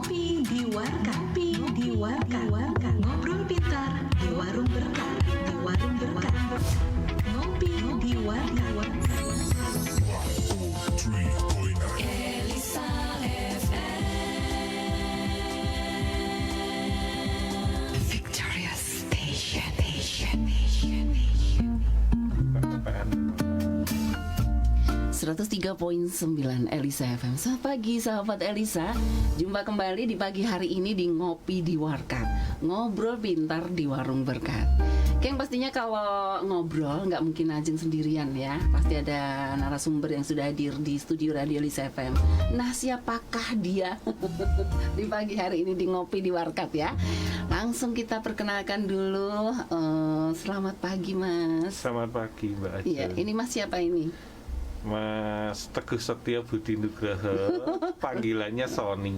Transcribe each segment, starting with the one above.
Ngopi di warkah, ngobrol pintar di warung berkah, ngopi di warkah. Elisa FM, Victoria Station. 103.9 Elisa FM. Selamat pagi sahabat Elisa. Jumpa kembali di pagi hari ini di Ngopi di Warkat, ngobrol pintar di warung berkat. Yang pastinya kalau ngobrol nggak mungkin Ajeng sendirian ya. Pasti ada narasumber yang sudah hadir di studio Radio Elisa FM. Nah, siapakah dia di pagi hari ini di Ngopi di Warkat ya? Langsung kita perkenalkan dulu. Selamat pagi Mas. Selamat pagi Mbak Ajeng. Iya, ini Mas siapa ini? Mas Teguh Setia Budi Nugroho, panggilannya Sony.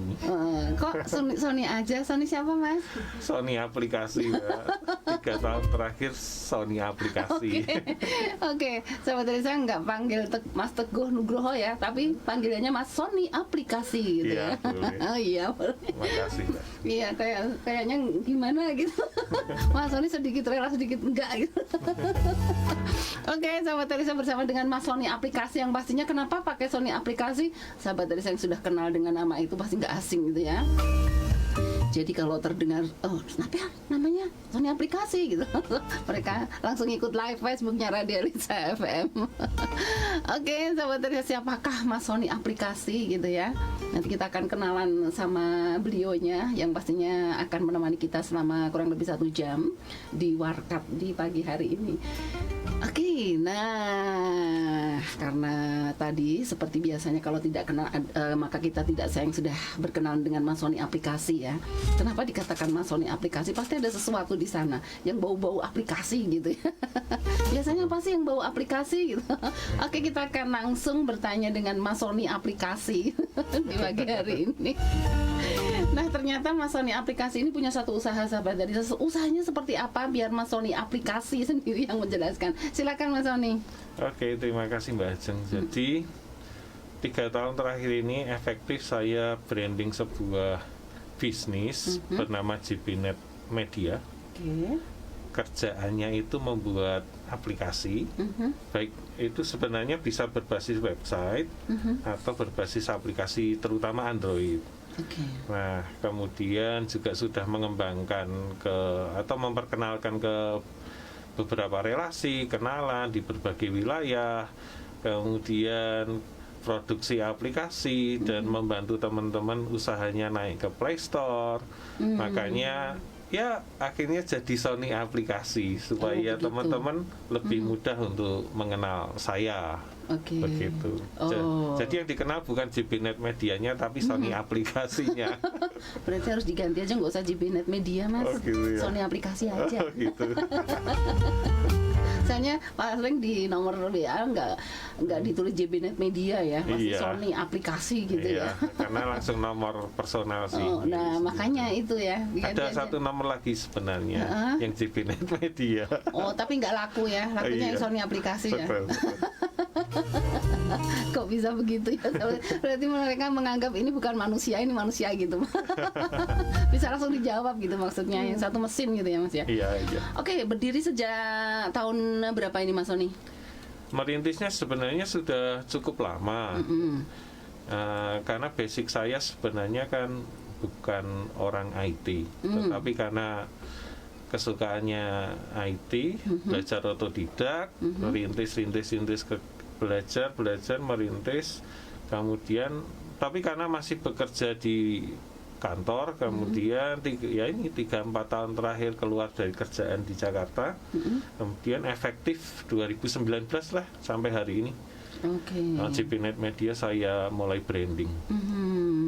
Kok Sony aja? Sony siapa Mas? Sony aplikasi Mbak. 3 tahun terakhir Sony aplikasi. Oke. Sahabat dari saya nggak panggil Mas Teguh Nugroho ya, tapi panggilannya Mas Sony aplikasi gitu Iya, ya. boleh. Oh iya boleh. Makasih Mbak. Iya kayaknya gimana gitu. Mas Sony sedikit rela sedikit enggak gitu. Oke, sahabat dari saya bersama dengan Mas Sony aplikasi, yang pastinya kenapa pakai Sony aplikasi, sahabat dari saya yang sudah kenal dengan nama itu pasti nggak asing gitu ya. Jadi kalau terdengar, oh kenapa ya namanya Sony aplikasi gitu, mereka langsung ikut live Facebooknya Radio Elisa FM. Oke, sahabat dari siapakah Mas Sony aplikasi gitu ya. Nanti kita akan kenalan sama beliaunya, yang pastinya akan menemani kita selama kurang lebih 1 jam di Warkap di pagi hari ini. Oke, nah karena tadi seperti biasanya kalau tidak kenal maka kita tidak sayang sudah berkenalan dengan Mas Sony aplikasi ya. Kenapa dikatakan Mas Sony aplikasi? Pasti ada sesuatu di sana yang bau-bau aplikasi gitu ya. Biasanya pasti yang bau aplikasi gitu. Oke, kita akan langsung bertanya dengan Mas Sony aplikasi di pagi hari ini. Nah, ternyata Mas Sony aplikasi ini punya satu usaha sahabat. Dari usahanya seperti apa biar Mas Sony aplikasi sendiri yang menjelaskan. Silakan Mas Sony. Oke, terima kasih Mbak Ajeng. Jadi 3 tahun terakhir ini efektif saya branding sebuah bisnis bernama JBNet Media. Oke. Kerjaannya itu membuat aplikasi, baik itu sebenarnya bisa berbasis website atau berbasis aplikasi terutama Android. Nah, kemudian juga sudah mengembangkan atau memperkenalkan ke beberapa relasi, kenalan di berbagai wilayah, kemudian produksi aplikasi dan membantu teman-teman usahanya naik ke Play Store. Makanya ya akhirnya jadi Sony aplikasi supaya teman-teman lebih mudah untuk mengenal saya. Begitu. Jadi yang dikenal bukan JBNet Medianya tapi Sony aplikasinya. Berarti harus diganti aja, nggak usah JBNet Media Mas. Gitu ya. Sony aplikasi aja. Gitu. Misalnya paling di nomor WA nggak ditulis JBNet Media ya, masih Sony aplikasi gitu ya. Karena langsung nomor personal sih. Nah makanya itu ya. Ada satu nomor lagi sebenarnya yang JBNet Media. Tapi nggak laku ya, lakunya yang Sony aplikasi ya. Kok bisa begitu ya? Berarti mereka menganggap ini bukan manusia, ini manusia gitu. Bisa langsung dijawab gitu maksudnya, yang satu mesin gitu ya Mas ya. Iya. Oke, berdiri sejak tahun berapa ini Mas Sony? Merintisnya sebenarnya sudah cukup lama. Karena basic saya sebenarnya kan bukan orang IT, tetapi karena kesukaannya IT, belajar otodidak, merintis belajar merintis, kemudian tapi karena masih bekerja di kantor, kemudian 3-4 tahun terakhir keluar dari kerjaan di Jakarta, kemudian efektif 2019 lah sampai hari ini. JBNet Media saya mulai branding.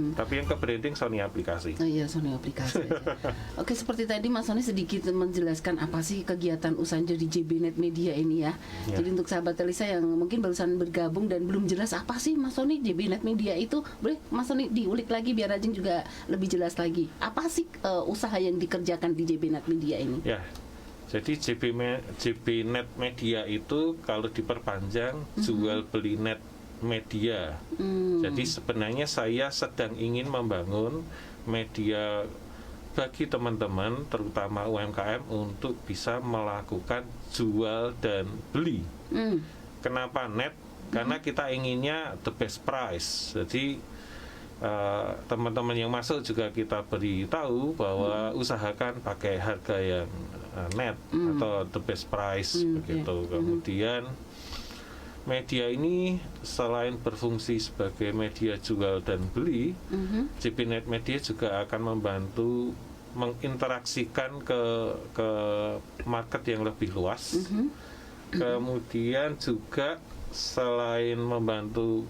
Tapi yang ke branding Sony aplikasi. Iya, Sony aplikasi aja. Oke, seperti tadi Mas Sony sedikit menjelaskan apa sih kegiatan usaha dari JBNet Media ini ya. Jadi untuk sahabat Elisa yang mungkin barusan bergabung dan belum jelas apa sih Mas Sony JBNet Media itu, boleh Mas Sony diulik lagi biar Ajeng juga lebih jelas lagi. Apa sih usaha yang dikerjakan di JBNet Media ini? Ya. Jadi JBNet Media itu kalau diperpanjang jual beli net media. Jadi sebenarnya saya sedang ingin membangun media bagi teman-teman terutama UMKM untuk bisa melakukan jual dan beli. Kenapa net? Karena kita inginnya the best price. Jadi teman-teman yang masuk juga kita beritahu bahwa usahakan pakai harga yang net atau the best price begitu. Kemudian media ini selain berfungsi sebagai media jual dan beli, JPNet Media juga akan membantu menginteraksikan ke market yang lebih luas. Kemudian juga selain membantu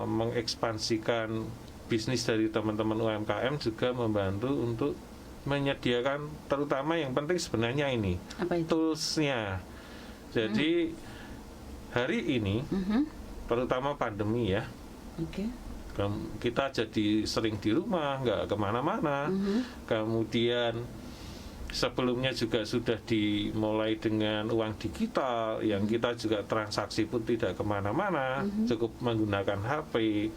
mengekspansikan bisnis dari teman-teman UMKM, juga membantu untuk menyediakan, terutama yang penting sebenarnya ini toolsnya. Jadi hari ini terutama pandemi ya, kita jadi sering di rumah, nggak kemana-mana. Kemudian sebelumnya juga sudah dimulai dengan uang digital, yang kita juga transaksi pun tidak kemana-mana, cukup menggunakan HP.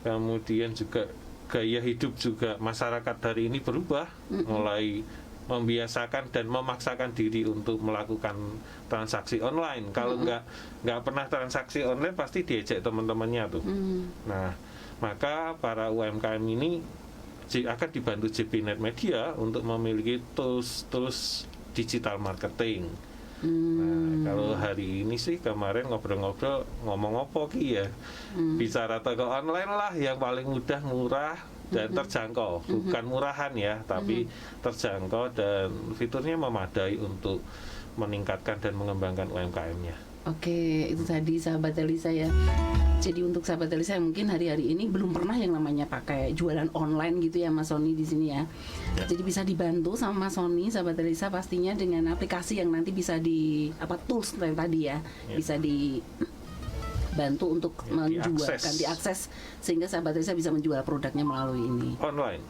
Kemudian juga gaya hidup juga masyarakat hari ini berubah, mulai membiasakan dan memaksakan diri untuk melakukan transaksi online. Kalau nggak pernah transaksi online pasti diajak teman-temannya tuh. Nah, maka para UMKM ini akan dibantu JPNet Media untuk memiliki tools digital marketing. Nah, kalau hari ini sih kemarin ngobrol-ngobrol ngomong apa ki ya, bicara toko online lah yang paling mudah, murah dan terjangkau. Bukan murahan ya, tapi terjangkau dan fiturnya memadai untuk meningkatkan dan mengembangkan UMKM-nya. Oke, itu tadi sahabat Elisa ya. Jadi untuk sahabat Elisa yang mungkin hari-hari ini belum pernah yang namanya pakai jualan online gitu ya Mas Sony di sini ya. Jadi bisa dibantu sama Mas Sony sahabat Elisa pastinya dengan aplikasi yang nanti bisa tools tadi ya. Bisa dibantu untuk menjual, diakses sehingga sahabat Elisa bisa menjual produknya melalui ini. Online,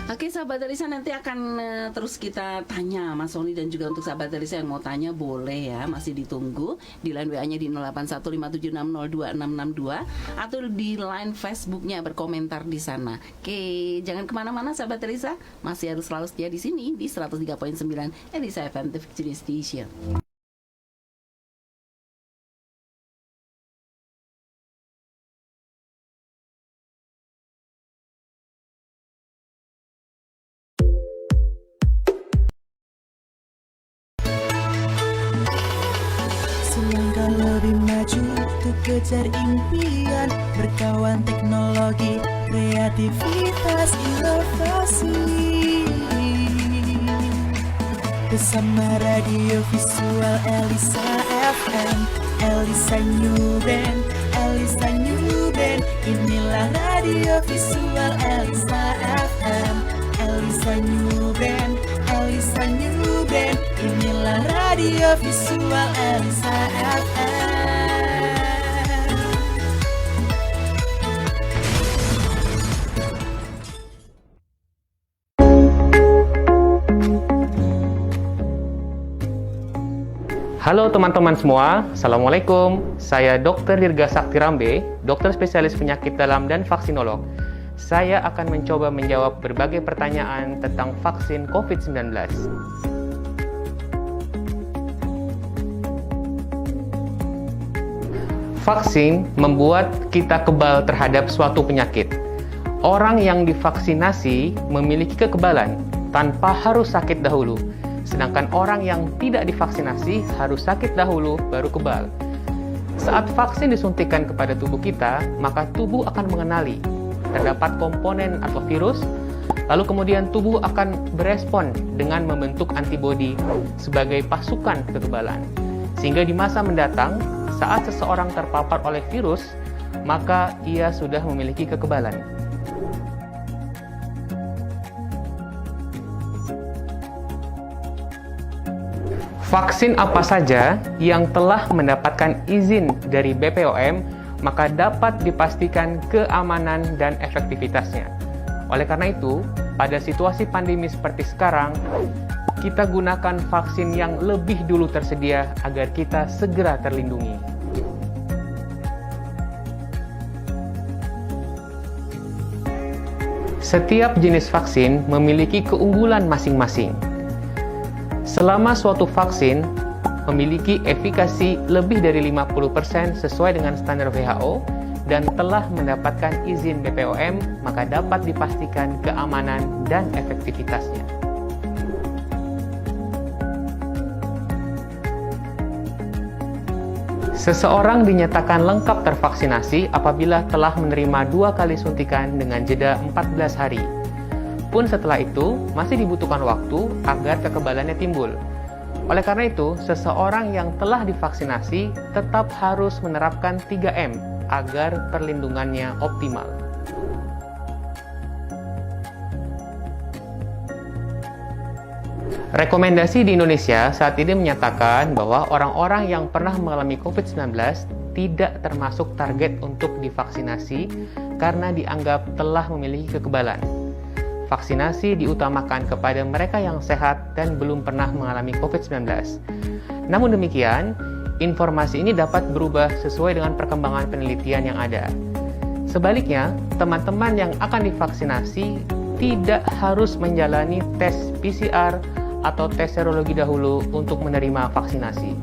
Oke, sahabat Elisa nanti akan terus kita tanya Mas Sony, dan juga untuk sahabat Elisa yang mau tanya boleh ya, masih ditunggu di line WA-nya di 081576026662 atau di line Facebook-nya berkomentar di sana. Oke, jangan kemana-mana sahabat Elisa, masih harus selalu setia di sini di 103.9 Elisa FM The Victory Station. Selangkah lebih maju untuk kejar impian, berkawan teknologi, kreativitas, inovasi. Bersama radio visual Elisa FM, Elisa New Band, Elisa New Band. Inilah radio visual Elisa FM, Elisa New Band, Elisa New Band. Inilah radio visual Elisa FM. Halo teman-teman semua, Assalamualaikum. Saya Dr. Dirga Sakti Rambe, dokter spesialis penyakit dalam dan vaksinolog. Saya akan mencoba menjawab berbagai pertanyaan tentang vaksin COVID-19. Vaksin membuat kita kebal terhadap suatu penyakit. Orang yang divaksinasi memiliki kekebalan tanpa harus sakit dahulu. Sedangkan orang yang tidak divaksinasi harus sakit dahulu baru kebal. Saat vaksin disuntikan kepada tubuh kita, maka tubuh akan mengenali terdapat komponen atau virus, lalu kemudian tubuh akan berespon dengan membentuk antibodi sebagai pasukan kekebalan. Sehingga di masa mendatang, saat seseorang terpapar oleh virus, maka ia sudah memiliki kekebalan. Vaksin apa saja yang telah mendapatkan izin dari BPOM, maka dapat dipastikan keamanan dan efektivitasnya. Oleh karena itu, pada situasi pandemi seperti sekarang, kita gunakan vaksin yang lebih dulu tersedia agar kita segera terlindungi. Setiap jenis vaksin memiliki keunggulan masing-masing. Selama suatu vaksin memiliki efikasi lebih dari 50% sesuai dengan standar WHO dan telah mendapatkan izin BPOM, maka dapat dipastikan keamanan dan efektivitasnya. Seseorang dinyatakan lengkap tervaksinasi apabila telah menerima 2 kali suntikan dengan jeda 14 hari. Pun setelah itu, masih dibutuhkan waktu agar kekebalannya timbul. Oleh karena itu, seseorang yang telah divaksinasi tetap harus menerapkan 3M agar perlindungannya optimal. Rekomendasi di Indonesia saat ini menyatakan bahwa orang-orang yang pernah mengalami COVID-19 tidak termasuk target untuk divaksinasi karena dianggap telah memiliki kekebalan. Vaksinasi diutamakan kepada mereka yang sehat dan belum pernah mengalami COVID-19. Namun demikian, informasi ini dapat berubah sesuai dengan perkembangan penelitian yang ada. Sebaliknya, teman-teman yang akan divaksinasi tidak harus menjalani tes PCR atau tes serologi dahulu untuk menerima vaksinasi.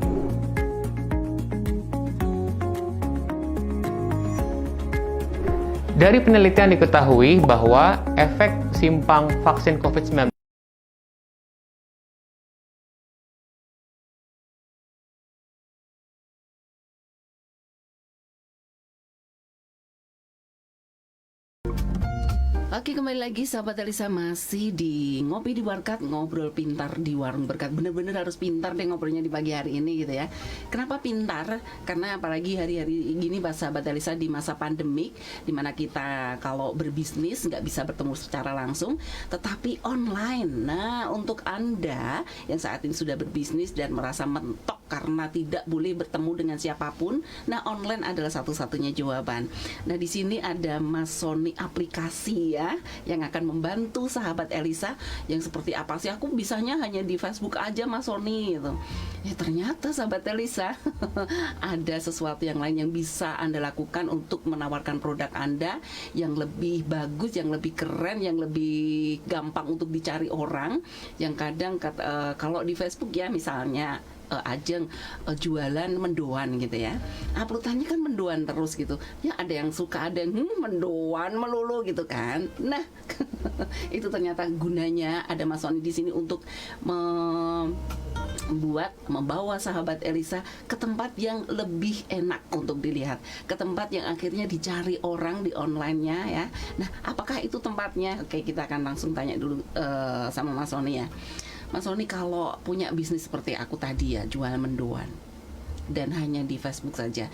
Dari penelitian diketahui bahwa efek simpang vaksin COVID-19 Oke, kembali lagi sahabat Elisa, masih di Ngopi di Warkat, ngobrol pintar di warung berkat. Bener-bener harus pintar deh ngobrolnya di pagi hari ini gitu ya. Kenapa pintar? Karena apalagi hari-hari gini sahabat Elisa di masa pandemik, dimana kita kalau berbisnis nggak bisa bertemu secara langsung, tetapi online. Nah, untuk Anda yang saat ini sudah berbisnis dan merasa mentok karena tidak boleh bertemu dengan siapapun, nah online adalah satu-satunya jawaban. Nah, di sini ada Mas Sony aplikasi ya, yang akan membantu sahabat Elisa yang seperti apa sih, aku bisanya hanya di Facebook aja Mas Sony gitu. Ya ternyata sahabat Elisa ada sesuatu yang lain yang bisa Anda lakukan untuk menawarkan produk Anda yang lebih bagus, yang lebih keren, yang lebih gampang untuk dicari orang. Yang kadang kalau di Facebook ya misalnya Ajeng jualan mendoan gitu ya, uploadannya kan mendoan terus gitu ya, ada yang suka, ada yang mendoan melulu gitu kan. Nah itu ternyata gunanya ada Mas Sony di sini untuk membawa sahabat Elisa ke tempat yang lebih enak untuk dilihat, ke tempat yang akhirnya dicari orang di online-nya ya. Nah, apakah itu tempatnya? Oke, kita akan langsung tanya dulu sama Mas Sony ya. Mas Sony, kalau punya bisnis seperti aku tadi ya, jual mendoan dan hanya di Facebook saja,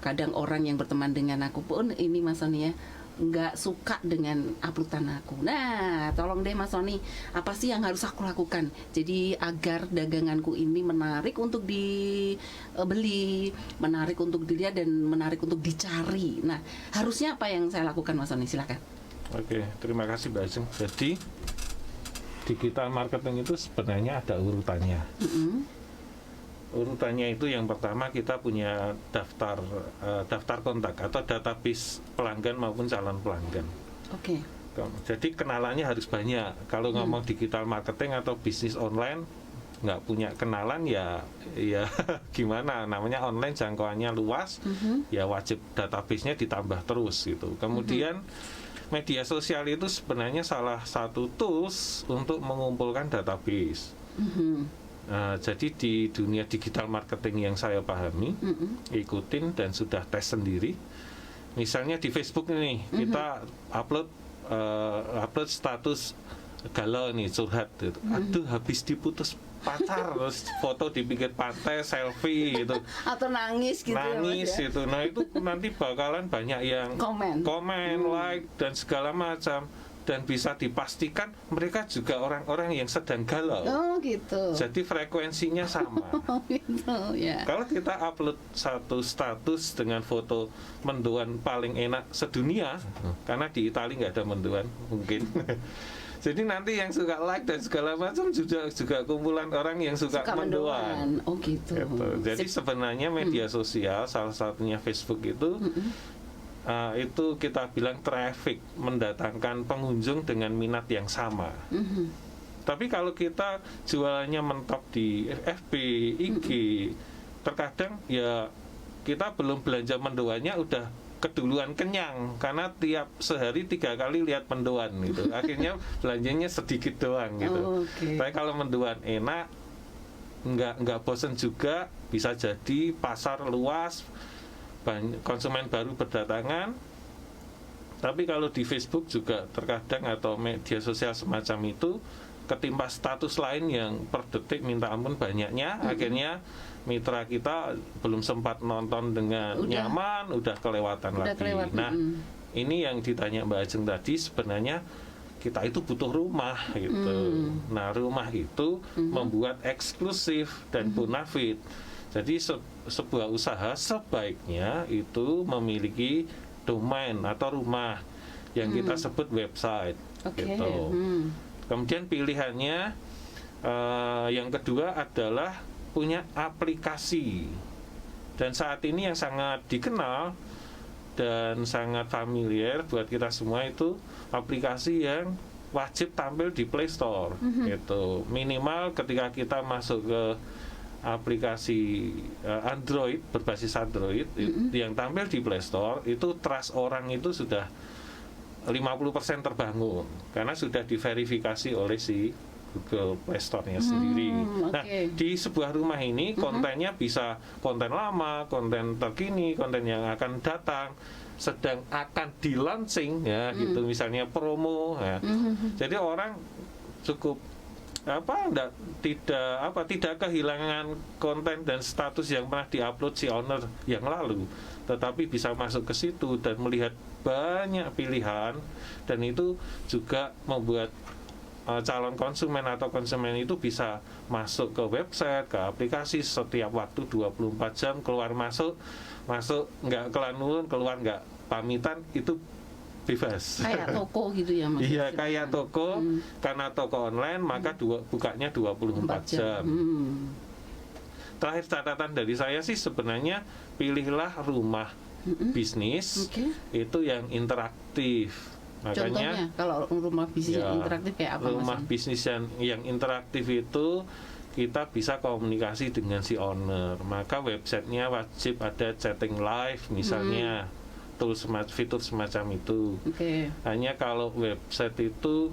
kadang orang yang berteman dengan aku pun ini Mas Sony ya, nggak suka dengan uploadan aku. Nah, tolong deh Mas Sony, apa sih yang harus aku lakukan jadi agar daganganku ini menarik untuk dibeli, menarik untuk dilihat, dan menarik untuk dicari. Nah, harusnya apa yang saya lakukan Mas Sony? Silakan. Oke, terima kasih Mbak Ajeng. Jadi digital marketing itu sebenarnya ada urutannya. Urutannya itu yang pertama kita punya daftar kontak atau database pelanggan maupun calon pelanggan. Oke. Jadi kenalannya harus banyak. Kalau ngomong digital marketing atau bisnis online nggak punya kenalan ya gimana, namanya online jangkauannya luas, ya wajib database-nya ditambah terus gitu. Kemudian media sosial itu sebenarnya salah satu tools untuk mengumpulkan database. Jadi di dunia digital marketing yang saya pahami, ikutin dan sudah tes sendiri. Misalnya di Facebook ini kita upload status galau nih, curhat gitu. Aduh, habis diputus pacar, terus foto di pinggir pantai, selfie gitu, atau nangis gitu, nangis ya, gitu. Nah itu nanti bakalan banyak yang komen, like dan segala macam, dan bisa dipastikan mereka juga orang-orang yang sedang galau. Oh gitu. Jadi frekuensinya sama. Oh gitu ya. Kalau kita upload satu status dengan foto mendoan paling enak sedunia, karena di Italia nggak ada mendoan mungkin. Jadi nanti yang suka like dan segala macam juga kumpulan orang yang suka mendoan. Oh gitu. Jadi sebenarnya media sosial, salah satunya Facebook itu itu kita bilang traffic, mendatangkan pengunjung dengan minat yang sama. Tapi kalau kita jualannya mentok di FB, IG, terkadang ya kita belum belanja mendoannya udah keduluan kenyang karena tiap sehari 3 kali lihat mendoan gitu. Akhirnya belanjanya sedikit doang gitu. Tapi kalau mendoan enak, nggak bosen juga, bisa jadi pasar luas, konsumen baru berdatangan. Tapi kalau di Facebook juga terkadang atau media sosial semacam itu ketimpa status lain yang per detik minta ampun banyaknya, akhirnya mitra kita belum sempat nonton dengan nyaman, udah kelewatan lagi. Nah, ini yang ditanya Mbak Ajeng tadi, sebenarnya kita itu butuh rumah gitu. Nah, rumah itu membuat eksklusif dan bonafit. Jadi sebuah usaha sebaiknya itu memiliki domain atau rumah yang kita sebut website gitu. Kemudian pilihannya yang kedua adalah punya aplikasi. Dan saat ini yang sangat dikenal dan sangat familiar buat kita semua itu aplikasi yang wajib tampil di Play Store gitu. Minimal ketika kita masuk ke aplikasi Android, berbasis Android yang tampil di Play Store itu trust orang itu sudah 50% terbangun karena sudah diverifikasi oleh si Google Play Store-nya sendiri. Nah, di sebuah rumah ini kontennya bisa konten lama, konten terkini, konten yang akan datang, sedang akan di-launching ya gitu, misalnya promo ya. Jadi orang cukup tidak kehilangan konten dan status yang pernah diupload si owner yang lalu, tetapi bisa masuk ke situ dan melihat banyak pilihan, dan itu juga membuat calon konsumen atau konsumen itu bisa masuk ke website, ke aplikasi setiap waktu 24 jam, keluar masuk nggak kelanurun, keluar nggak pamitan, itu bebas. Kayak toko gitu ya Mas? Iya, kayak toko. Karena toko online maka bukanya 24 jam. Terakhir catatan dari saya sih sebenarnya pilihlah rumah bisnis itu yang interaktif. Makanya contohnya kalau rumah bisnis yang interaktif kayak apa? Rumah bisnis yang interaktif itu kita bisa komunikasi dengan si owner. Maka websitenya wajib ada chatting live misalnya. Fitur semacam itu. Hanya kalau website itu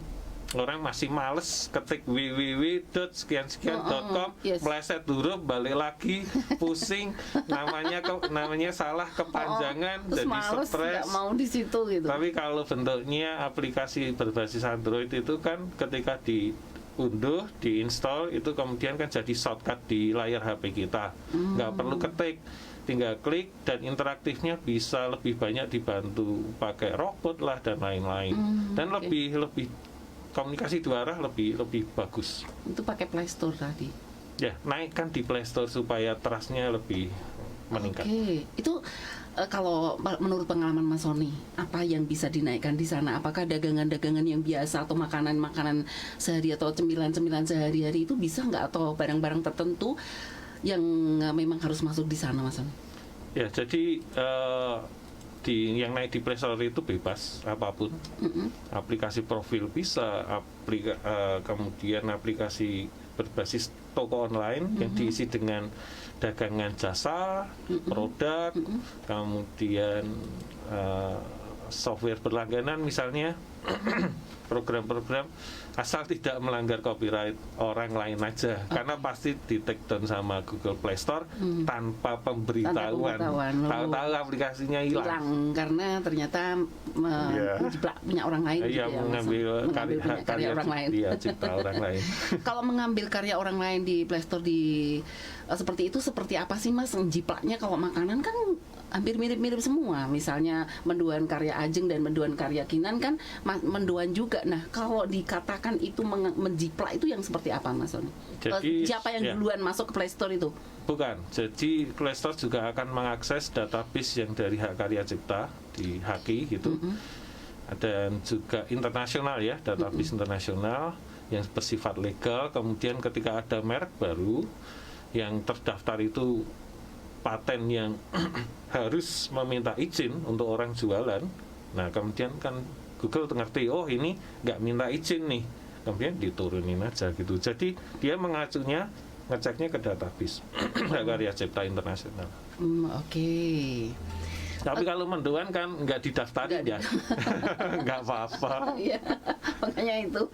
orang masih males ketik www.sekian-sekian.com, meleset huruf, balik lagi, pusing, namanya salah, kepanjangan, jadi stres. Mau di situ gitu. Tapi kalau bentuknya aplikasi berbasis Android itu kan ketika diunduh, diinstal, itu kemudian kan jadi shortcut di layar HP kita. Nggak perlu ketik, tinggal klik, dan interaktifnya bisa lebih banyak dibantu pakai robot lah dan lain-lain. Dan lebih komunikasi dua arah lebih bagus. Itu pakai Play Store tadi. Ya, naikkan di Play Store supaya trust-nya lebih meningkat. Itu kalau menurut pengalaman Mas Sony, apa yang bisa dinaikkan di sana? Apakah dagangan-dagangan yang biasa atau makanan-makanan sehari atau cemilan-cemilan sehari-hari itu bisa nggak, atau barang-barang tertentu yang memang harus masuk di sana, Mas Sony? Ya, jadi yang naik di Play Store itu bebas apapun. Aplikasi profil bisa, kemudian aplikasi berbasis toko online yang diisi dengan dagangan jasa, produk, kemudian software berlangganan misalnya, program-program, asal tidak melanggar copyright orang lain aja, karena pasti di take down sama Google Play Store tanpa pemberitahuan. Tahu-tahu aplikasinya hilang karena ternyata menjiplak punya orang lain. Iya, gitu mengambil karya orang lain. Iya, cipta orang lain. Kalau mengambil karya orang lain di Play Store seperti itu, seperti apa sih Mas menjiplaknya? Kalau makanan kan hampir mirip-mirip semua, misalnya mendoan karya Ajeng dan mendoan karya Kinan kan mendoan juga. Nah, kalau dikatakan itu menjiplak itu yang seperti apa, Mas Sony? Jadi, siapa yang duluan masuk ke Play Store itu? Bukan, jadi Play Store juga akan mengakses database yang dari hak karya cipta di Haki gitu, dan juga internasional ya, database internasional yang bersifat legal. Kemudian ketika ada merek baru yang terdaftar itu paten yang harus meminta izin untuk orang jualan. Nah kemudian kan Google ngerti, oh ini nggak minta izin nih, kemudian diturunin aja gitu. Jadi dia mengacunya, ngeceknya ke database Karya Cipta Internasional. Oke. Tapi kalau mendoan kan nggak didaftarin ya, nggak apa-apa. Iya, makanya itu.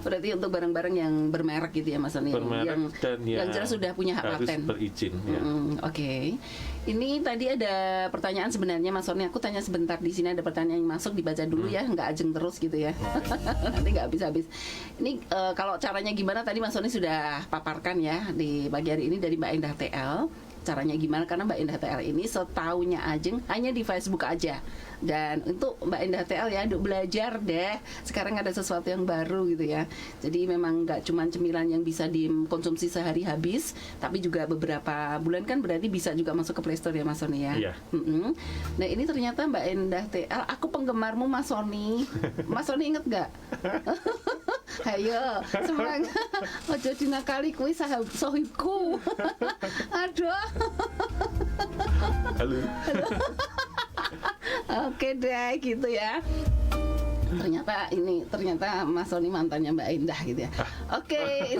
Berarti untuk barang-barang yang bermerek gitu ya Mas Sony, Bermerek dan yang jelas sudah punya hak harus paten. berizin. Ya. Oke. Ini tadi ada pertanyaan sebenarnya Mas Sony, aku tanya sebentar, di sini ada pertanyaan yang masuk, dibaca dulu ya, nggak ajeng terus gitu ya. Nanti nggak habis-habis. Ini kalau caranya gimana tadi Mas Sony sudah paparkan ya di pagi hari ini dari Mbak Endah TL. Caranya gimana, karena Mbak Endah TL ini setaunya Ajeng hanya di Facebook aja. Dan untuk Mbak Endah TL ya, untuk belajar deh, sekarang ada sesuatu yang baru gitu ya. Jadi memang nggak cuma cemilan yang bisa dikonsumsi sehari habis, tapi juga beberapa bulan kan berarti bisa juga masuk ke Play Store ya Mas Sony ya. Iya. Nah ini ternyata Mbak Endah TL, aku penggemarmu Mas Sony. Mas Sony inget nggak? Ayo semangat, ojo dinakali kuwi sohibku. Aduh. Halo. Oke deh gitu ya. Ternyata Mas Sony mantannya Mbak Endah gitu ya. Oke.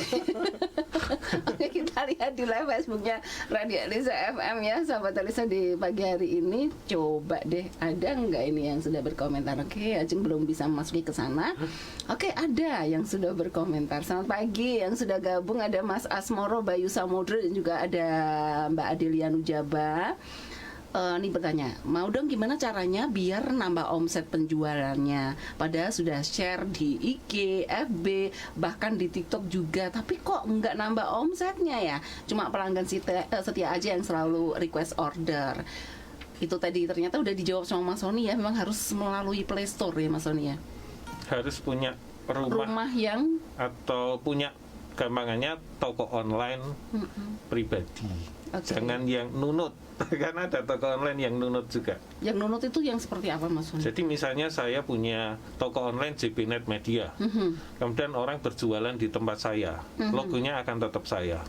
Oke, kita lihat di live Facebooknya Radio Elisa FM ya, sahabat Elisa di pagi hari ini. Coba deh, ada nggak ini yang sudah berkomentar? Oke, Ajeng belum bisa masuki ke sana. Oke, ada yang sudah berkomentar. Selamat pagi, yang sudah gabung ada Mas Asmoro Bayu Samudra dan juga ada Mbak Adelia Nujaba. Ini bertanya, mau dong gimana caranya biar nambah omset penjualannya? Padahal sudah share di IG, FB, bahkan di TikTok juga, tapi kok nggak nambah omsetnya ya? Cuma pelanggan setia aja yang selalu request order. Itu tadi ternyata udah dijawab sama Mas Sony ya, memang harus melalui Play Store ya Mas Sony ya? Harus punya rumah yang atau punya gampangannya toko online pribadi. Okay. Jangan yang nunut, karena ada toko online yang nunut juga. Yang nunut itu yang seperti apa Mas Sony? Jadi misalnya saya punya toko online JBNet Media, kemudian orang berjualan di tempat saya, logonya akan tetap saya,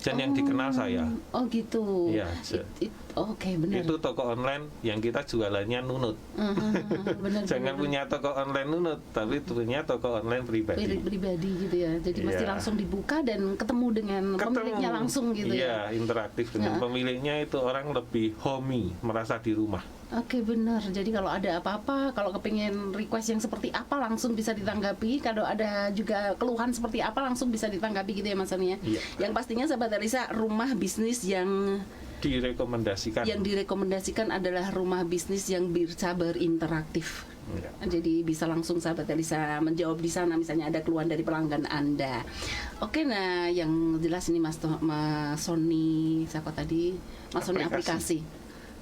dan yang dikenal saya. Oh gitu. Ya, Oke, benar. itu toko online yang kita jualannya nunut. Benar. Jangan punya toko online nunut, tapi punya toko online pribadi. Pribadi gitu ya. Jadi mesti langsung dibuka dan ketemu dengan pemiliknya langsung gitu ya. Iya, interaktif dengan pemiliknya, itu orang lebih homey, merasa di rumah. Oke, benar. Jadi kalau ada apa-apa, kalau kepingin request yang seperti apa langsung bisa ditanggapi. Kalau ada juga keluhan seperti apa langsung bisa ditanggapi gitu ya Mas Sony ya. Iya. Yang pastinya sahabat Elisa, rumah bisnis yang direkomendasikan adalah rumah bisnis yang bisa berinteraktif. Ya. Jadi bisa langsung sahabat Elisa menjawab di sana, misalnya ada keluhan dari pelanggan Anda. Oke, nah yang jelas ini Mas Sony, siapa tadi? Mas Sony aplikasi.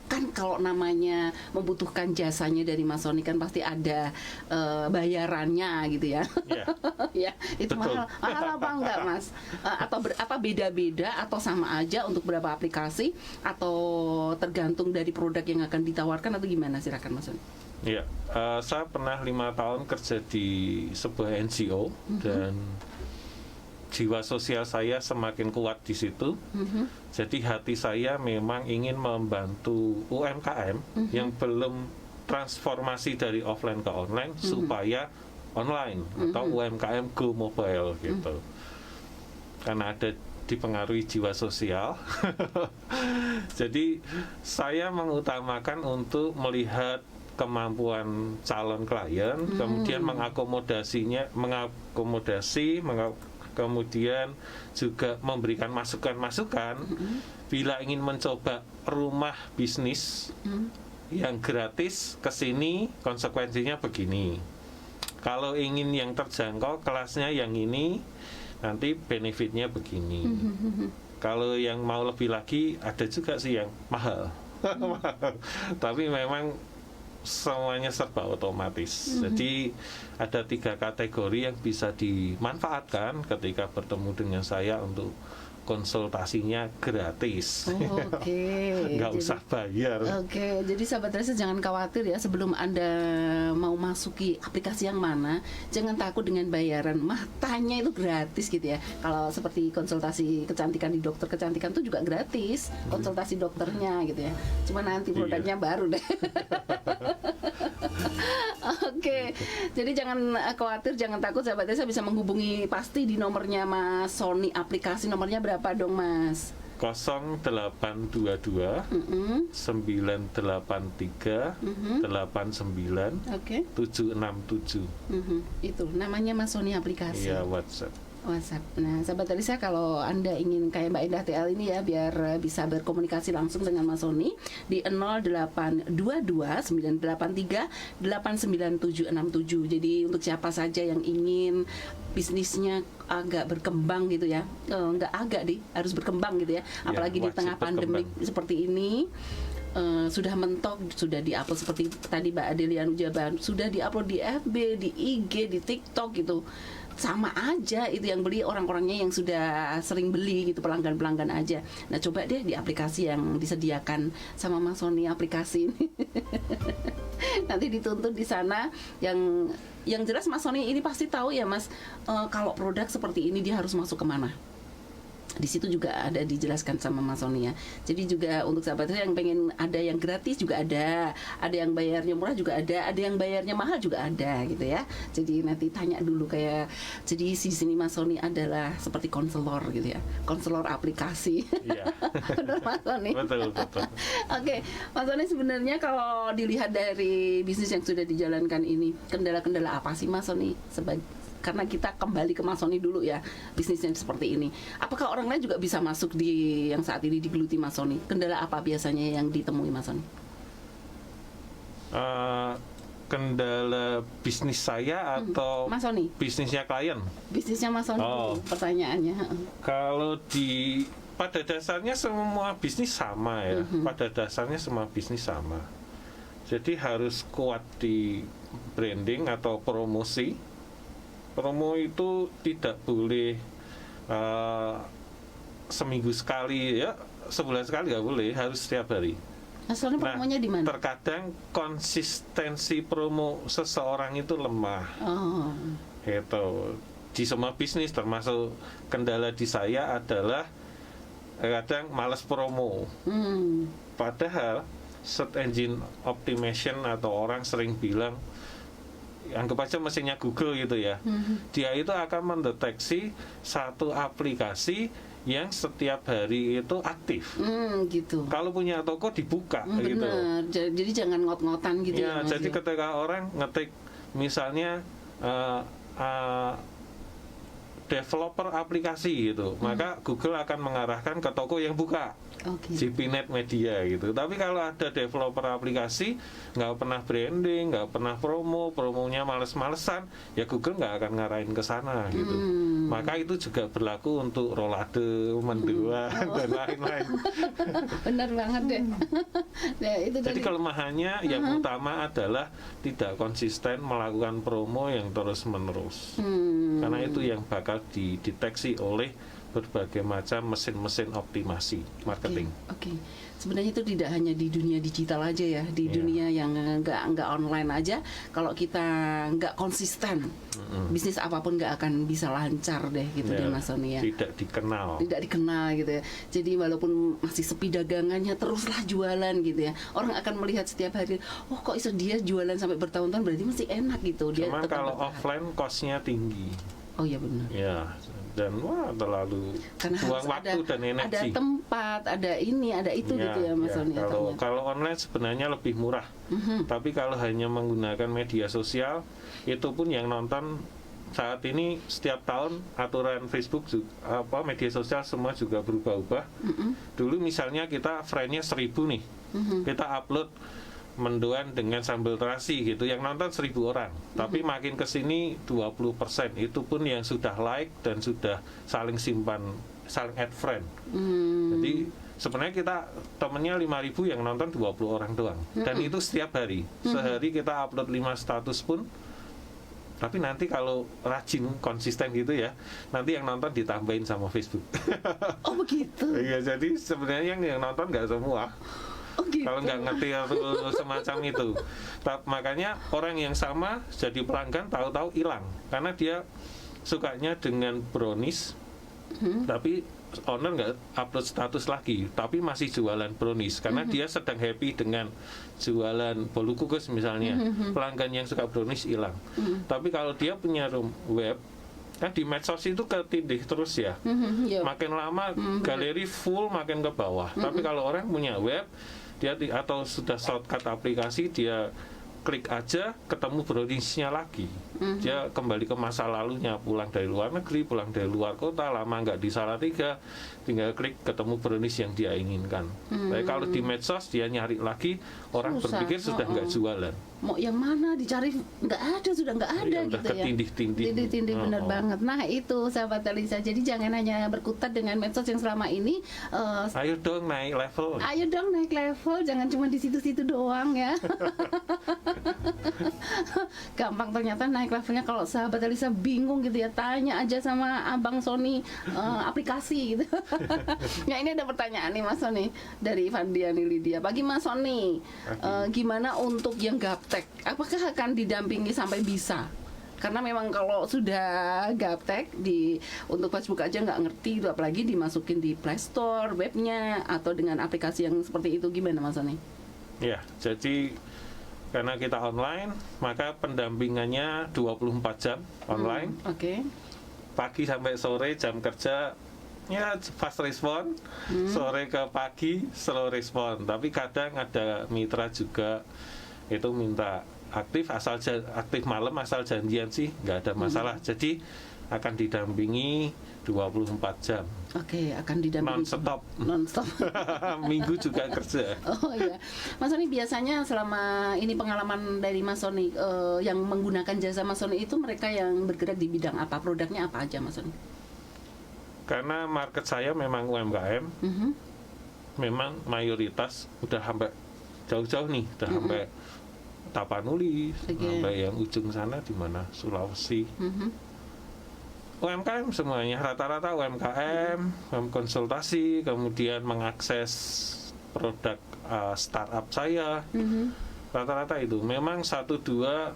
Kan kalau namanya membutuhkan jasanya dari Mas Sony kan pasti ada bayarannya gitu ya. Ya, itu Betul. mahal apa enggak Mas? Atau apa beda-beda atau sama aja untuk berapa aplikasi, atau tergantung dari produk yang akan ditawarkan, atau gimana? Silakan Mas Sony. Iya, saya pernah 5 tahun kerja di sebuah NGO dan jiwa sosial saya semakin kuat di situ. Jadi hati saya memang ingin membantu UMKM yang belum transformasi dari offline ke online supaya online atau UMKM go mobile gitu. Karena ada dipengaruhi jiwa sosial. Jadi saya mengutamakan untuk melihat kemampuan calon klien, kemudian kemudian juga memberikan masukan-masukan bila ingin mencoba rumah bisnis yang gratis kesini konsekuensinya begini. Kalau ingin yang terjangkau kelasnya yang ini, nanti benefitnya begini. Kalau yang mau lebih lagi ada juga sih yang mahal. Tapi memang semuanya serba otomatis. Jadi ada 3 kategori yang bisa dimanfaatkan ketika bertemu dengan saya untuk konsultasinya gratis. Oke. Nggak Jadi- usah bayar. Oke, jadi sahabat Elisa jangan khawatir ya sebelum Anda mau masuki aplikasi yang mana, jangan takut dengan bayaran. Tanya itu gratis gitu ya. Kalau seperti konsultasi kecantikan di dokter kecantikan itu juga gratis, konsultasi dokternya gitu ya. Cuma nanti produknya baru deh. Oke, jadi jangan khawatir, jangan takut sahabat Elisa bisa menghubungi pasti di nomornya Mas Sony aplikasi. Nomornya berapa dong Mas? 0822 983 89 Oke. 767. Itu namanya Mas Sony aplikasi. Iya, WhatsApp. WhatsApp. Nah, sahabat Elisa, kalau Anda ingin kayak Mbak Indah TL ini ya, biar bisa berkomunikasi langsung dengan Mas Sony di 0822 983 89767. Jadi untuk siapa saja yang ingin bisnisnya agak berkembang gitu ya, nggak agak harus berkembang gitu ya, apalagi di wajib tengah pandemi berkembang. seperti ini. Sudah mentok, sudah diupload seperti tadi Mbak Adelia Nujaban, sudah diupload di FB, di IG, di TikTok gitu. Sama aja itu yang beli orang-orangnya yang sudah sering beli gitu, pelanggan-pelanggan aja. Nah, coba deh di aplikasi yang disediakan sama Mas Sony aplikasi ini. Nanti dituntut di sana yang jelas Mas Sony ini pasti tahu ya Mas, kalau produk seperti ini dia harus masuk kemana. Di situ juga ada dijelaskan sama Mas Sony ya. Jadi juga untuk sahabat saya yang pengen ada yang gratis juga ada yang bayarnya murah juga ada yang bayarnya mahal juga ada gitu ya. Jadi nanti tanya dulu kayak, jadi di sini Mas Sony adalah seperti konselor gitu ya, konselor aplikasi. Iya. Benar Mas Sony? Betul. Oke, Mas Sony, sebenarnya kalau dilihat dari bisnis yang sudah dijalankan ini, kendala-kendala apa sih Mas Sony? Karena kita kembali ke Mas Sony dulu ya, bisnisnya seperti ini. Apakah orang lain juga bisa masuk di yang saat ini digeluti Mas Sony? Kendala apa biasanya yang ditemui Mas Sony? Kendala bisnis saya atau Mas Sony, bisnisnya klien? bisnisnya Mas Sony Oh. dulu, pertanyaannya. Kalau pada dasarnya semua bisnis sama ya. Pada dasarnya semua bisnis sama. Jadi harus kuat di branding atau promosi. Promo itu tidak boleh seminggu sekali ya, sebulan sekali nggak boleh, harus setiap hari. Mas Sony promonya di mana? Terkadang konsistensi promo seseorang itu lemah. Oh. Gitu. Di semua bisnis, termasuk kendala di saya adalah kadang malas promo. Padahal search engine optimization atau orang sering bilang, anggap aja mesinnya Google gitu ya, dia itu akan mendeteksi satu aplikasi yang setiap hari itu aktif. Gitu. Kalau punya toko dibuka gitu. Benar. Jadi jangan ngot-ngotan gitu ya, Ya, Mas. jadi ketika orang ngetik misalnya developer aplikasi gitu, maka Google akan mengarahkan ke toko yang buka. Oke. Cipinet Media gitu. Tapi kalau ada developer aplikasi nggak pernah branding, nggak pernah promonya males-malesan, ya Google nggak akan ngarahin ke sana gitu. Maka itu juga berlaku untuk Rolade, Mendoan dan lain-lain. Benar banget deh. Ya, itu Jadi tadi. kelemahannya yang utama adalah tidak konsisten melakukan promo yang terus-menerus. Karena itu yang bakal dideteksi oleh berbagai macam mesin-mesin optimasi marketing. Oke. Sebenarnya itu tidak hanya di dunia digital aja ya, di Iya. dunia yang nggak online aja. Kalau kita nggak konsisten, bisnis apapun nggak akan bisa lancar deh gitu Ya, deh Mas Sony ya. tidak dikenal. Tidak dikenal gitu ya. Jadi walaupun masih sepi dagangannya, teruslah jualan gitu ya. Orang akan melihat setiap hari, oh kok iso dia jualan sampai bertahun-tahun, berarti mesti enak gitu. Dia Cuman tetap kalau bertahan. offline cost-nya tinggi. Oh iya benar. Ya, dan terlalu Karena buang harus waktu dan ada energi. tempat, ada ini, ada itu gitu ya Mas Sony. Kalau online sebenarnya lebih murah. Tapi kalau hanya menggunakan media sosial, itu pun yang nonton saat ini setiap tahun aturan Facebook media sosial semua juga berubah-ubah. Dulu misalnya kita friend-nya 1000 nih. Kita upload mendoan dengan sambal terasi gitu, yang nonton 1000 orang. Tapi makin kesini 20%, itu pun yang sudah like dan sudah saling simpan, saling add friend. Jadi sebenarnya kita temennya 5.000, yang nonton 20 orang doang. Dan itu setiap hari. Sehari kita upload 5 status pun Tapi nanti kalau rajin konsisten gitu ya, nanti yang nonton ditambahin sama Facebook. Oh begitu. Iya, jadi sebenarnya yang nonton nggak semua. Oh gitu. Kalau nggak ngerti atau semacam itu. Makanya orang yang sama jadi pelanggan tahu-tahu hilang karena dia sukanya dengan brownies, tapi owner nggak upload status lagi, tapi masih jualan brownies karena dia sedang happy dengan jualan bolu kukus misalnya. Pelanggan yang suka brownies hilang. Tapi kalau dia punya web, kan di medsos itu ketindih terus ya. Makin lama galeri full, makin ke bawah. Tapi kalau orang punya web, dia atau sudah shortcut aplikasi, dia klik aja ketemu browniesnya lagi. Dia kembali ke masa lalunya, pulang dari luar negeri, pulang dari luar kota, lama nggak di Salatiga, tinggal klik ketemu brownies yang dia inginkan. Tapi kalau di medsos dia nyari lagi, orang Susah. berpikir sudah nggak jualan. Mau yang mana dicari nggak ada, sudah nggak ada Iya, udah gitu ya. ketindih-tindih. Tindih benar banget. Nah itu sahabat Elisa. Jadi jangan hanya berkutat dengan medsos yang selama ini. Ayo dong naik level. Ayo dong naik level, jangan cuma di situ-situ doang ya. Gampang ternyata naik levelnya kalau sahabat Elisa bingung gitu ya, tanya aja sama Abang Sony aplikasi gitu. Ya ini ada pertanyaan nih Mas Sony dari Vandiani Lydia. Bagi Mas Sony, gimana untuk yang gaptek? Apakah akan didampingi sampai bisa? Karena memang kalau sudah gaptek untuk Facebook aja nggak ngerti itu, apalagi dimasukin di Play Store webnya atau dengan aplikasi yang seperti itu, gimana Mas Sony? Ya, jadi karena kita online, maka pendampingannya 24 jam online. Oke. Pagi sampai sore jam kerja ya fast respon, sore ke pagi slow respon. Tapi kadang ada mitra juga itu minta aktif aktif malam asal janjian sih nggak ada masalah. Jadi akan didampingi 24 jam. Oke, akan didampingi non-stop. Minggu juga kerja. Oh iya, Mas Sony biasanya selama ini pengalaman dari Mas Sony yang menggunakan jasa Mas Sony itu mereka yang bergerak di bidang apa, produknya apa aja Mas Sony? Karena market saya memang UMKM, memang mayoritas udah sampai jauh-jauh nih, udah sampai Tapanuli, sampai yang ujung sana di mana Sulawesi. UMKM semuanya, rata-rata UMKM, konsultasi, kemudian mengakses produk startup saya, rata-rata itu. Memang 1-2,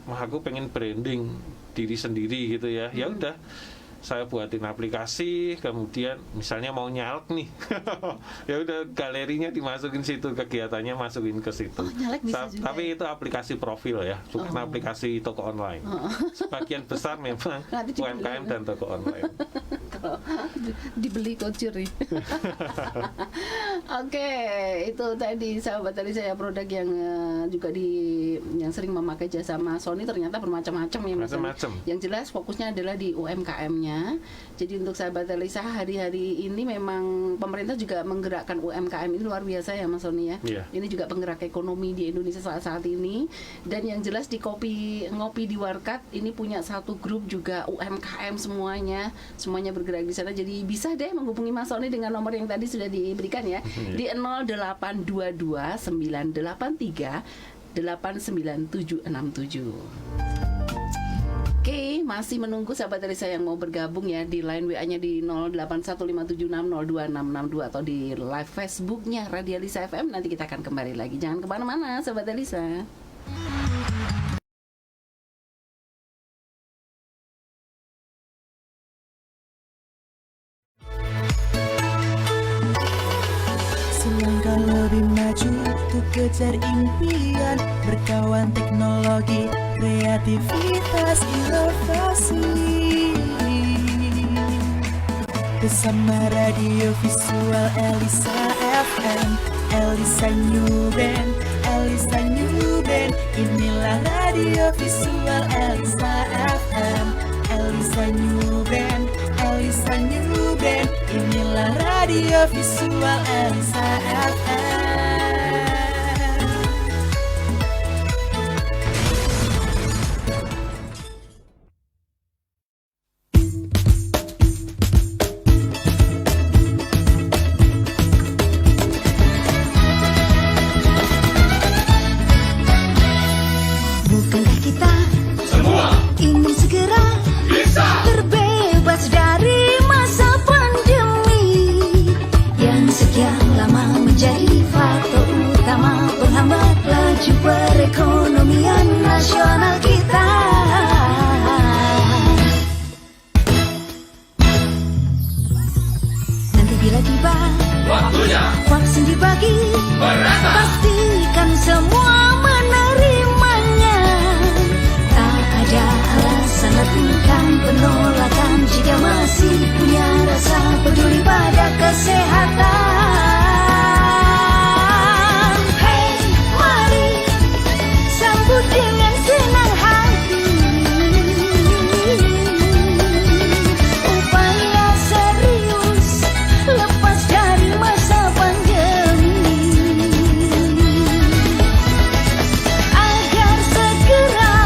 aku pengen branding diri sendiri gitu ya. Ya udah, saya buatin aplikasi, kemudian misalnya mau nyalek nih, ya udah galerinya dimasukin situ, kegiatannya masukin ke situ. Oh, nyalek bisa juga. Tapi itu aplikasi profil ya, bukan aplikasi toko online. Sebagian besar memang UMKM dan toko online. Dibeli kocuri. Oke, itu tadi sahabat tadi saya produk yang juga yang sering memakai jasa Mas Sony ternyata bermacam-macam ya Mas. Macam-macam. Yang jelas fokusnya adalah di UMKM-nya. Jadi untuk sahabat Elisa hari-hari ini memang pemerintah juga menggerakkan UMKM ini luar biasa ya Mas Sony ya. Yeah. Ini juga penggerak ekonomi di Indonesia saat ini. Dan yang jelas di Ngopi di Warkat ini punya satu grup juga UMKM semuanya bergerak di sana. Jadi bisa deh menghubungi Mas Sony dengan nomor yang tadi sudah diberikan ya. Di 0822 983 89767. Oke, masih menunggu sahabat Elisa yang mau bergabung ya di line WA-nya di 081576026662 atau di live Facebook-nya Radio Elisa FM. Nanti kita akan kembali lagi. Jangan kemana-mana sahabat Elisa. Selangkah lebih maju untuk kejar impian, berkawan teknologi, kreativitas, inovasi. Bersama radio visual Elisa FM, Elisa New Band, Elisa New Band. Inilah radio visual Elisa FM, Elisa New Band, Elisa New Band. Inilah radio visual Elisa FM. Bukankah kita faktor utama penghambat laju perekonomian nasional kita. Nanti bila tiba waktunya vaksin dibagi, pastikan semua menerimanya. Tak ada alasan lakukan penolakan jika masih punya rasa peduli pada kesehatan. Hey, mari sambut dengan senang hati upaya serius lepas dari masa pandemi, agar segera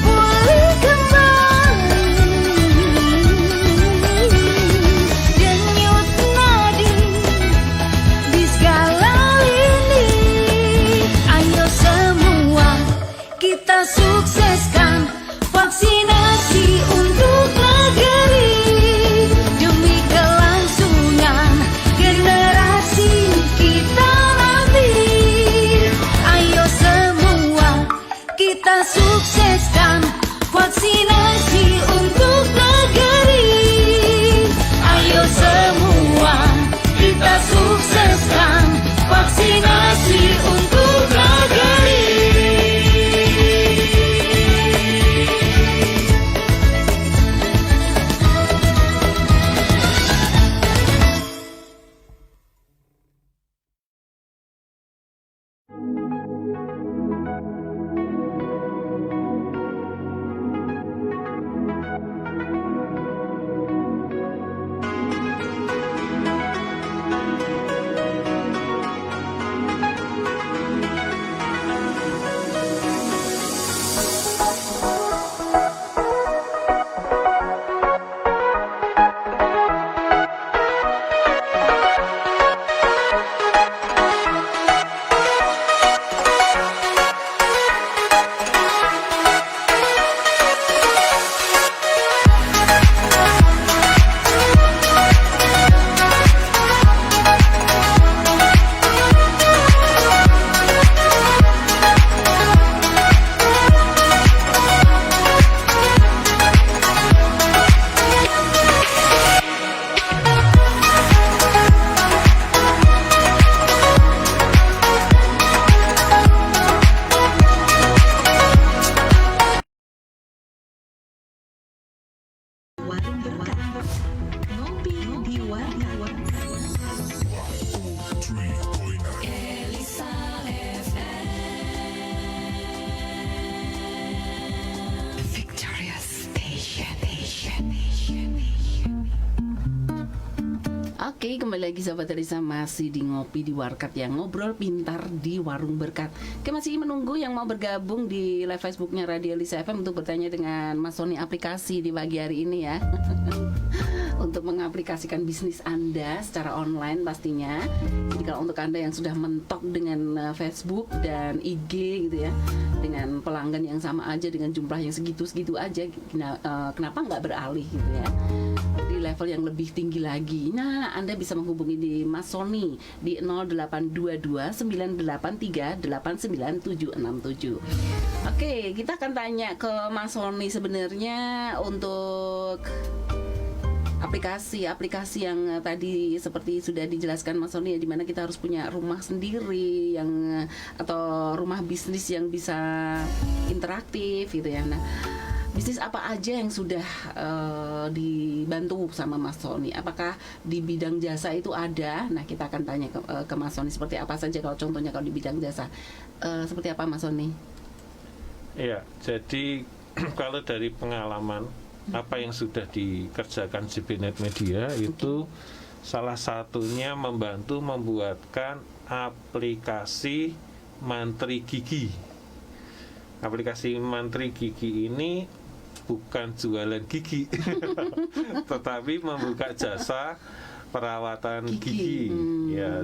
pulih kembali denyut nadi di segala lini. Ayo semua kita sukseskan vaksinasi untuk negeri demi kelangsungan generasi kita nanti. Ayo semua kita sukseskan vaksinasi untuk negeri. Ayo semua kita sukseskan vaksinasi untuk negeri. Warung berkah. Ngopi di warung. Elisa FM. Victorious Station. Oke, kembali lagi sahabat Elisa, masih di Ngopi di Warkat yang ngobrol pintar di warung berkat. Oke, masih menunggu yang mau bergabung di live Facebooknya Radio Elisa FM untuk bertanya dengan Mas Sony aplikasi di pagi hari ini ya. Untuk mengaplikasikan bisnis Anda secara online pastinya. Jadi kalau untuk Anda yang sudah mentok dengan Facebook dan IG gitu ya, dengan pelanggan yang sama aja dengan jumlah yang segitu-segitu aja, kenapa nggak beralih gitu ya di level yang lebih tinggi lagi. Nah, Anda bisa menghubungi di Mas Sony di 0822 983 89767. Oke, kita akan tanya ke Mas Sony sebenarnya untuk aplikasi yang tadi seperti sudah dijelaskan Mas Sony ya, dimana kita harus punya rumah sendiri yang atau rumah bisnis yang bisa interaktif gitu ya. Nah, bisnis apa aja yang sudah dibantu sama Mas Sony? Apakah di bidang jasa itu ada? Nah, kita akan tanya ke Mas Sony seperti apa saja kalau contohnya kalau di bidang jasa. Seperti apa Mas Sony? Iya, jadi kalau dari pengalaman apa yang sudah dikerjakan JBNet Media itu salah satunya membantu membuatkan aplikasi Mantri Gigi. Aplikasi Mantri Gigi ini bukan jualan gigi, tetapi membuka jasa perawatan gigi. Ya.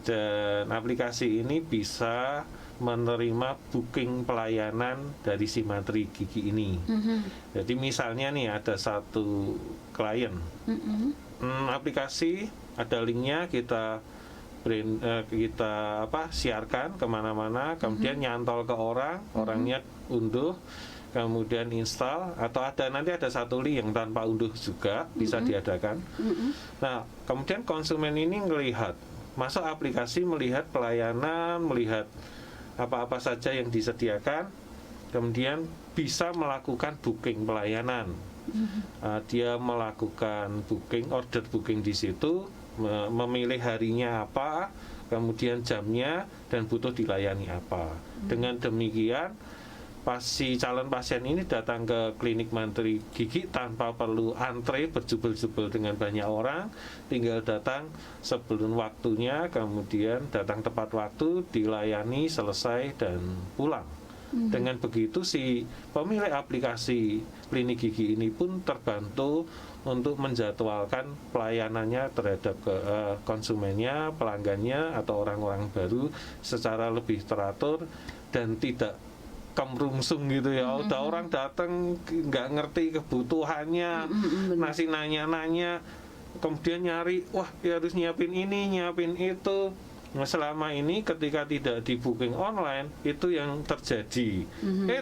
Dan aplikasi ini bisa menerima booking pelayanan dari si Mantri Gigi ini. Jadi misalnya nih ada satu klien, aplikasi ada linknya, kita kita siarkan kemana-mana, kemudian nyantol ke orangnya unduh, kemudian install, atau nanti ada satu link yang tanpa unduh juga bisa diadakan. Nah, kemudian konsumen ini melihat, masuk aplikasi, melihat pelayanan, melihat apa-apa saja yang disediakan, kemudian bisa melakukan booking pelayanan. Dia melakukan order booking di situ, memilih harinya apa, kemudian jamnya, dan butuh dilayani apa. Dengan demikian, si calon pasien ini datang ke klinik Mantri Gigi tanpa perlu antre berjubel-jubel dengan banyak orang, tinggal datang sebelum waktunya, kemudian datang tepat waktu, dilayani, selesai, dan pulang. Dengan begitu si pemilik aplikasi klinik gigi ini pun terbantu untuk menjadwalkan pelayanannya terhadap konsumennya, pelanggannya, atau orang-orang baru secara lebih teratur dan tidak kemrungsung gitu ya. Udah orang datang nggak ngerti kebutuhannya, masih nanya-nanya, kemudian nyari, wah ya harus nyiapin ini, nyiapin itu. Nah, selama ini ketika tidak di booking online itu yang terjadi.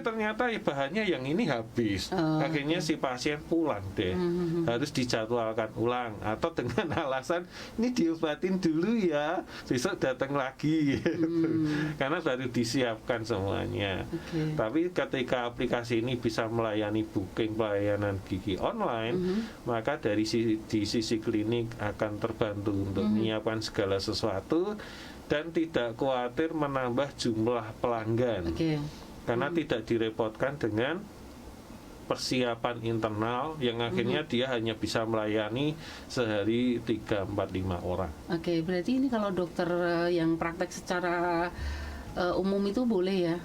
Ternyata bahannya yang ini habis. Akhirnya si pasien pulang deh. Harus dijadwalkan ulang, atau dengan alasan ini diobatin dulu ya, besok datang lagi gitu. Karena baru disiapkan semuanya. Tapi ketika aplikasi ini bisa melayani booking pelayanan gigi online, maka di sisi klinik akan terbantu untuk menyiapkan segala sesuatu dan tidak khawatir menambah jumlah pelanggan. Karena tidak direpotkan dengan persiapan internal yang akhirnya dia hanya bisa melayani sehari 3-4-5 orang. Berarti ini kalau dokter yang praktek secara umum itu boleh ya?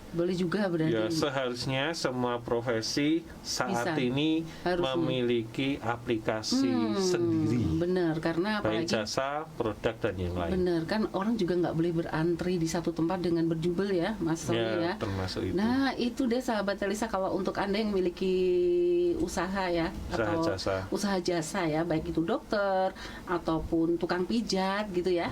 Boleh juga berarti. Ya, seharusnya semua profesi saat ini memiliki aplikasi sendiri. Benar, karena baik apalagi jasa, produk, dan yang lain. Benar, kan orang juga nggak boleh berantri di satu tempat dengan berjubel ya, Mas Sony ya. Termasuk itu. Nah, itu deh sahabat Elisa, kalau untuk Anda yang memiliki usaha ya, usaha jasa ya, baik itu dokter ataupun tukang pijat gitu ya.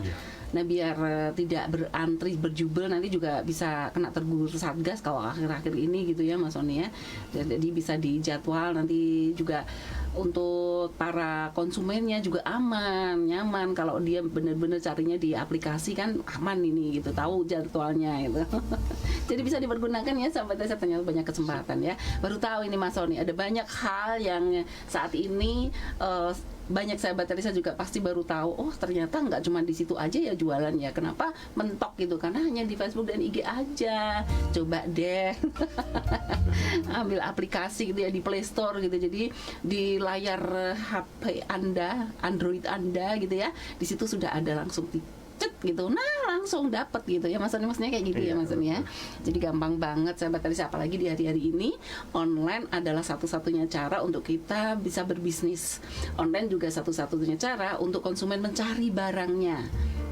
Nah, biar tidak berantri berjubel, nanti juga bisa kena tegur Satgas kalau akhir-akhir ini gitu ya Mas Sony ya. Jadi bisa dijadwal, nanti juga untuk para konsumennya juga aman, nyaman kalau dia benar-benar carinya di aplikasi, kan aman ini gitu, tahu jadwalnya gitu. Jadi bisa dipergunakan ya sahabat saya, ternyata banyak kesempatan ya. Baru tahu ini Mas Sony, ada banyak hal yang saat ini banyak sahabat Elisa juga pasti baru tahu, oh ternyata nggak cuma di situ aja ya jualan ya. Kenapa mentok gitu? Karena hanya di Facebook dan IG aja. Coba deh ambil aplikasi gitu ya di Play Store gitu. Jadi di layar HP Anda, Android Anda gitu ya, di situ sudah ada langsung cet gitu, nah langsung dapat gitu ya maksudnya kayak gitu ya maksudnya. Jadi gampang banget sahabat Elisa, apalagi di hari-hari ini online adalah satu-satunya cara untuk kita bisa berbisnis. Online juga satu-satunya cara untuk konsumen mencari barangnya.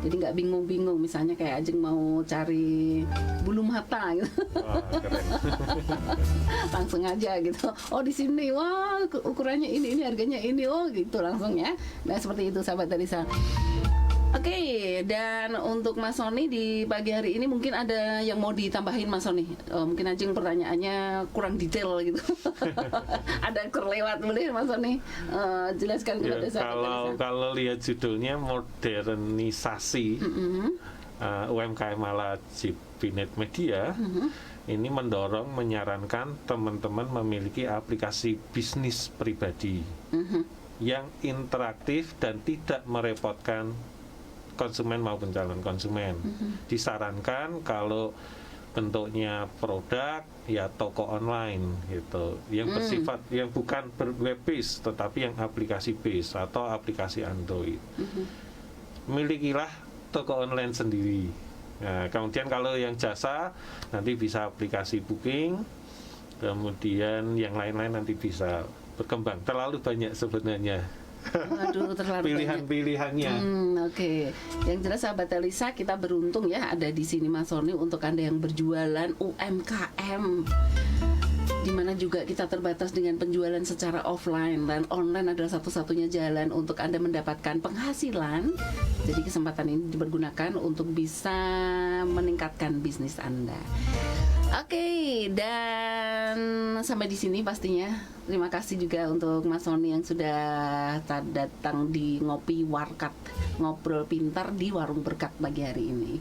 Jadi nggak bingung-bingung, misalnya kayak Ajeng mau cari bulu mata gitu. Langsung aja gitu. Oh di sini, wah ukurannya ini harganya ini, oh gitu langsung ya. Nah seperti itu sahabat Elisa. Oke, dan untuk Mas Sony di pagi hari ini mungkin ada yang mau ditambahin Mas Sony. Mungkin Ajeng pertanyaannya kurang detail gitu. Ada kelewat, boleh Mas Sony jelaskan kepada saya. Kalau lihat judulnya modernisasi UMKM ala Cibinet Media, ini mendorong, menyarankan teman-teman memiliki aplikasi bisnis pribadi yang interaktif dan tidak merepotkan konsumen maupun calon konsumen. Disarankan kalau bentuknya produk ya toko online gitu, yang bersifat yang bukan web based tetapi yang aplikasi based atau aplikasi Android. Milikilah toko online sendiri. Nah, kemudian kalau yang jasa nanti bisa aplikasi booking, kemudian yang lain-lain nanti bisa berkembang. Terlalu banyak sebenarnya. Aduh, terlalu pilihan-pilihannya. Oke. Yang jelas sahabat Elisa, kita beruntung ya ada di sini Mas Sony untuk Anda yang berjualan UMKM. Dimana juga kita terbatas dengan penjualan secara offline, dan online adalah satu-satunya jalan untuk Anda mendapatkan penghasilan. Jadi kesempatan ini dipergunakan untuk bisa meningkatkan bisnis Anda. Oke, dan sampai di sini pastinya. Terima kasih juga untuk Mas Sony yang sudah datang di Ngopi Warkat, ngobrol pintar di Warung Berkat pagi hari ini.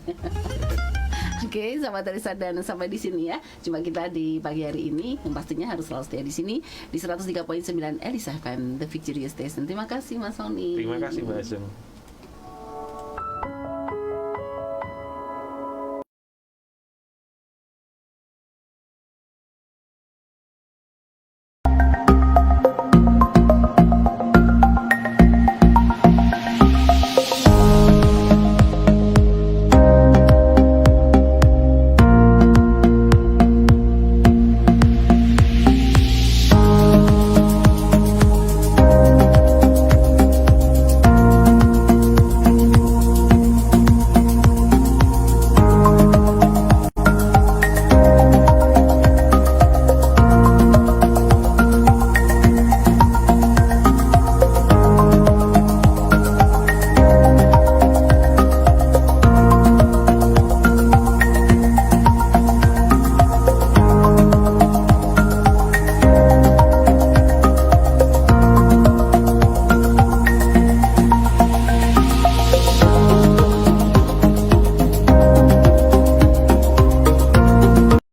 Oke, sahabat Elisa, dan sampai di sini ya. Cuma kita di pagi hari ini yang pastinya harus selalu setia di sini di 103.9 Elisa FM, The Victorious Station. Terima kasih Mas Sony. Terima kasih Mbak Asung.